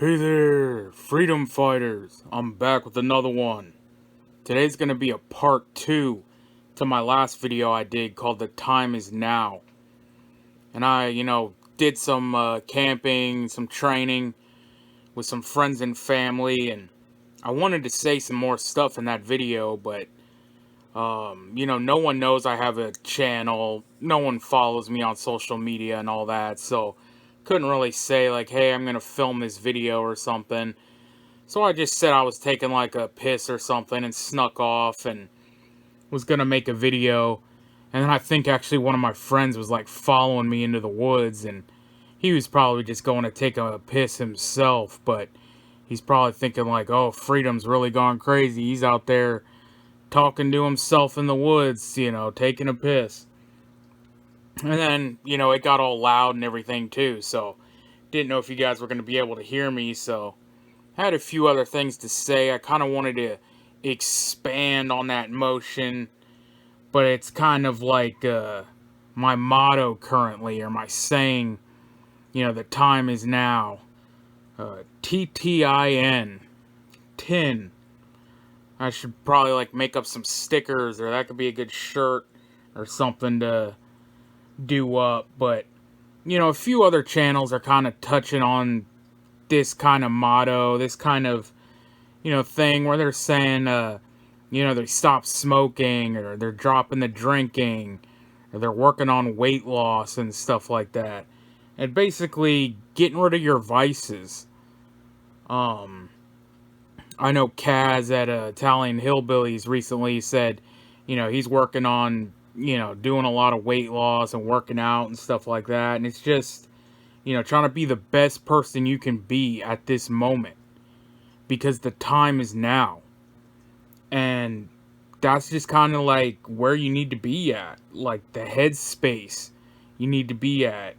Hey there, freedom fighters. I'm back with another one. Today's gonna be a part 2 to my last video I did called The Time Is Now. And I did some camping, some training with some friends and family, and I wanted to say some more stuff in that video, but no one knows I have a channel. No one follows me on social media and all that, so couldn't really say like, hey, I'm gonna film this video or something. So I just said I was taking like a piss or something and snuck off and was gonna make a video. And then I think actually one of my friends was like following me into the woods, and he was probably just going to take a piss himself, but he's probably thinking like, oh, Freedom's really gone crazy. He's out there talking to himself in the woods, taking a piss. And then, it got all loud and everything too, so didn't know if you guys were going to be able to hear me, so I had a few other things to say. I kind of wanted to expand on that motion, but it's kind of like my motto currently, or my saying, the time is now. TTIN. Tin. I should probably like make up some stickers, or that could be a good shirt or something to do up. But, a few other channels are kind of touching on this kind of motto, this kind of, thing where they're saying, they stop smoking, or they're dropping the drinking, or they're working on weight loss and stuff like that. And basically getting rid of your vices. I know Kaz at Italian Hillbillies recently said, he's working on, doing a lot of weight loss and working out and stuff like that. And it's just, trying to be the best person you can be at this moment, because the time is now. And that's just kind of like where you need to be at. Like the headspace you need to be at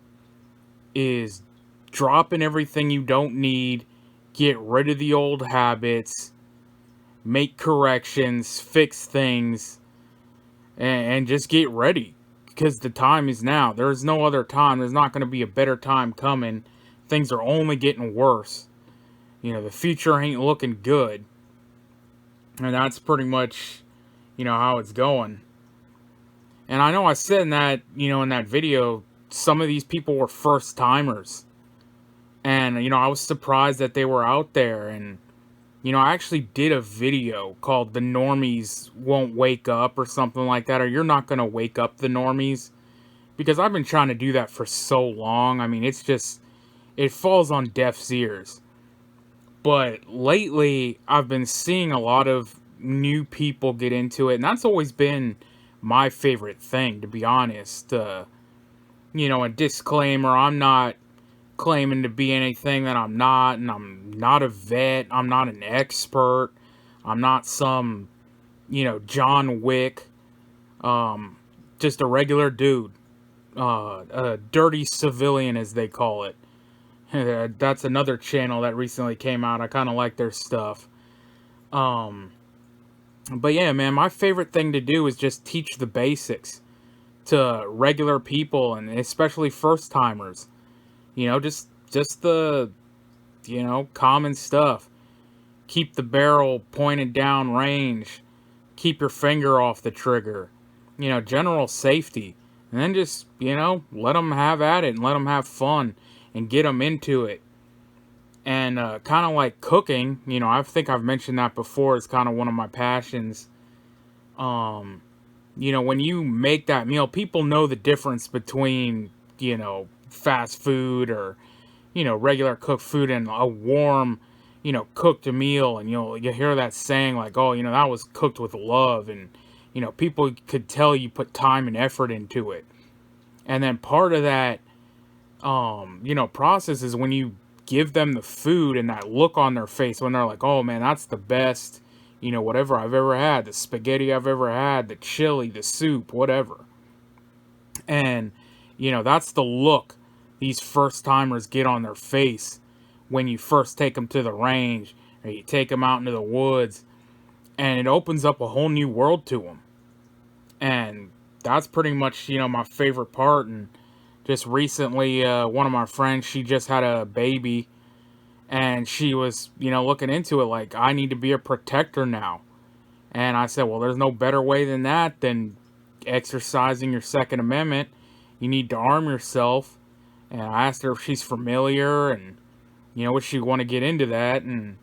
is dropping everything you don't need, get rid of the old habits, make corrections, fix things, and just get ready. Because the time is now. There is no other time. There's not going to be a better time coming. Things are only getting worse. The future ain't looking good. And that's pretty much, how it's going. And I know I said in that, in that video, some of these people were first timers. And, I was surprised that they were out there. And, I actually did a video called The Normies Won't Wake Up or something like that. Or You're Not Gonna Wake Up the Normies. Because I've been trying to do that for so long. I mean, it's just, it falls on deaf ears. But lately, I've been seeing a lot of new people get into it, and that's always been my favorite thing, to be honest. A disclaimer, I'm not claiming to be anything that I'm not, and I'm not a vet, I'm not an expert, I'm not some, John Wick, just a regular dude, a dirty civilian, as they call it. That's another channel that recently came out. I kind of like their stuff. But yeah, man, my favorite thing to do is just teach the basics to regular people, and especially first timers. Just the, common stuff. Keep the barrel pointed down range. Keep your finger off the trigger. General safety. And then just, let them have at it and let them have fun and get them into it. And kind of like cooking, I think I've mentioned that before. It's kind of one of my passions. When you make that meal, people know the difference between, fast food or, regular cooked food and a warm, cooked meal. And, you hear that saying like, oh, that was cooked with love. And, people could tell you put time and effort into it. And then part of that, process is when you give them the food and that look on their face when they're like, oh man, that's the best, whatever I've ever had, the spaghetti I've ever had, the chili, the soup, whatever. And, that's the look these first timers get on their face when you first take them to the range or you take them out into the woods, and it opens up a whole new world to them. And that's pretty much, my favorite part. And just recently, one of my friends, she just had a baby, And she was, looking into it like, I need to be a protector now. And I said, well, there's no better way than that, than exercising your Second Amendment. You need to arm yourself. And I asked her if she's familiar and, would she want to get into that. And,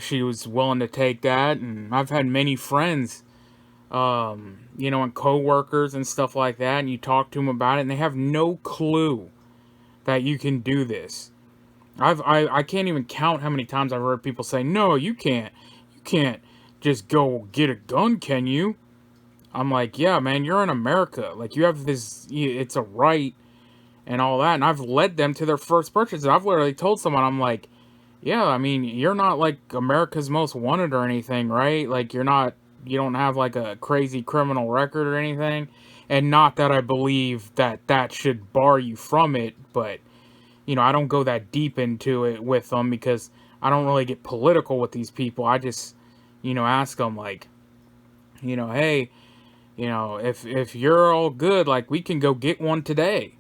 she was willing to take that. And I've had many friends, and coworkers and stuff like that. And you talk to them about it and they have no clue that you can do this. I can't even count how many times I've heard people say, no, you can't just go get a gun, can you? I'm like, yeah, man, you're in America. Like, you have this, it's a right and all that. And I've led them to their first purchase. I've literally told someone, I'm like, yeah, I mean, you're not like America's Most Wanted or anything, right? Like, you don't have like a crazy criminal record or anything. And not that I believe that should bar you from it, but, I don't go that deep into it with them because I don't really get political with these people. I just, ask them like, hey, if you're all good, like, we can go get one today.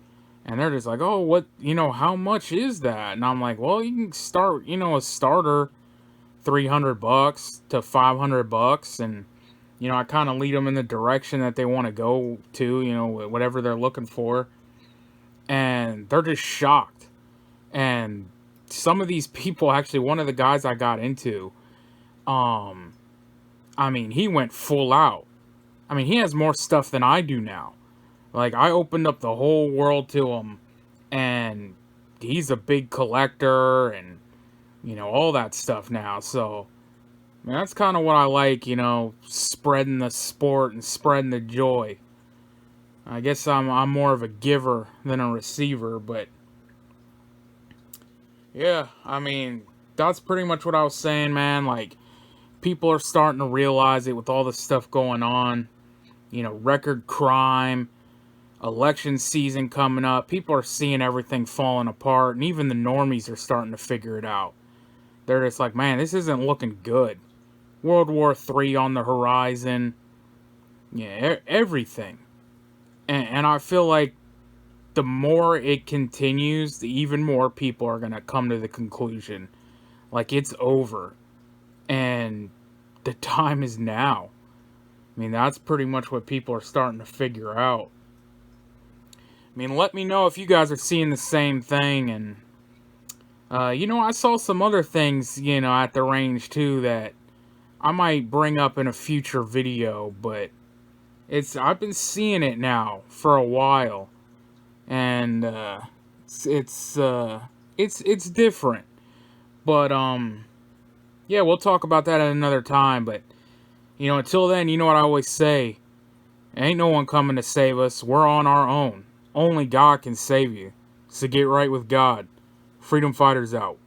And they're just like, oh, what, how much is that? And I'm like, well, you can start, a starter, $300 to $500. And, I kind of lead them in the direction that they want to go to, whatever they're looking for. And they're just shocked. And some of these people, actually, one of the guys I got into, he went full out. He has more stuff than I do now. Like, I opened up the whole world to him, and he's a big collector and, all that stuff now. So, that's kind of what I like, spreading the sport and spreading the joy. I guess I'm more of a giver than a receiver, but yeah, that's pretty much what I was saying, man. Like, people are starting to realize it with all the stuff going on. Record crime, election season coming up. People are seeing everything falling apart, and even the normies are starting to figure it out. They're just like, man, this isn't looking good. World War III on the horizon. Yeah, everything. And I feel like the more it continues, the even more people are going to come to the conclusion, like, it's over. And the time is now. That's pretty much what people are starting to figure out. Let me know if you guys are seeing the same thing. And, I saw some other things, at the range too that I might bring up in a future video. But I've been seeing it now for a while. And it's different, but yeah, we'll talk about that at another time. But until then, you know what I always say: ain't no one coming to save us. We're on our own. Only God can save you. So get right with God. Freedom Fighters out.